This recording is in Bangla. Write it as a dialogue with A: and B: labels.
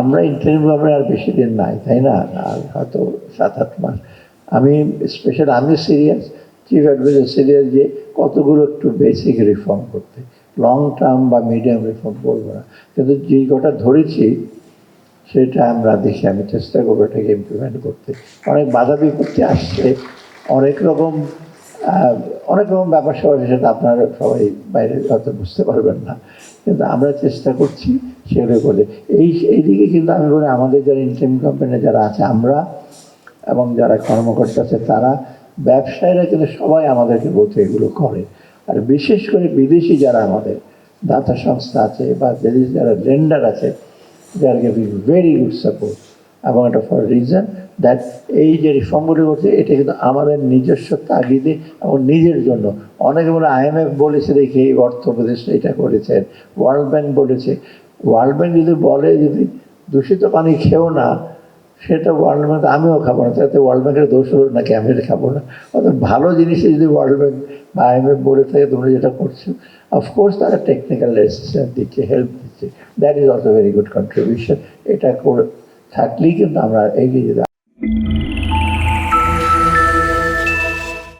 A: আমরা ইন্টারভিউ আর বেশি দিন নাই, তাই না? আর হয়তো 7-8 মাস। আমি স্পেশাল আমি সিরিয়াস, চিফ অ্যাডভাইজার সিরিয়াস যে কতগুলো একটু বেসিক রিফর্ম করতে, লং টার্ম বা মিডিয়াম রিফর্ম বলবো না, কিন্তু যেই কটা ধরেছি সেটা আমরা দেখি, আমি চেষ্টা করবো এটাকে ইমপ্লিমেন্ট করতে। অনেক বাধা বিপত্তি আসছে, অনেক রকম ব্যাপার সবার, সেটা আপনারা সবাই বাইরে হয়তো বুঝতে পারবেন না, কিন্তু আমরা চেষ্টা করছি সেগুলো করে। এইদিকে কিন্তু আমি বলি আমাদের যারা ইন্টারিম কোম্পানি যারা আছে, আমরা এবং যারা কর্মকর্তা আছে তারা, ব্যবসায়ীরা কিন্তু সবাই আমাদেরকে বলতে এগুলো করে। আর বিশেষ করে বিদেশি যারা আমাদের দাতা সংস্থা আছে বা বিদেশি যারা লেন্ডার আছে, they are giving very good support, এবং এটা ফর রিজন দ্যাট এই যে রিফর্মগুলি করছে এটা কিন্তু আমাদের নিজস্ব তাগিদে এবং নিজের জন্য। অনেকে বলে IMF বলেছে দেখে এই অর্থ উপদেষ্টা এটা করেছেন, ওয়ার্ল্ড ব্যাংক বলেছে। ওয়ার্ল্ড ব্যাংক যদি বলে যদি দূষিত পানি খেও না, সেটা ওয়ার্ল্ড ব্যাংক, আমিও খাবো না, তাতে ওয়ার্ল্ড ব্যাংকের দোষ হলো নাকি আমি এটা খাবো না? অর্থাৎ ভালো জিনিসে যদি ওয়ার্ল্ড ব্যাংক বা IMF বলে থাকে তোমরা যেটা করছো, অফকোর্স তারা টেকনিক্যাল অ্যাসিস্ট্যান্স দিচ্ছে, হেল্প দিচ্ছে, that is also very good contribution. এটা করে থাকলেই কিন্তু আমরা এগিয়ে যেতে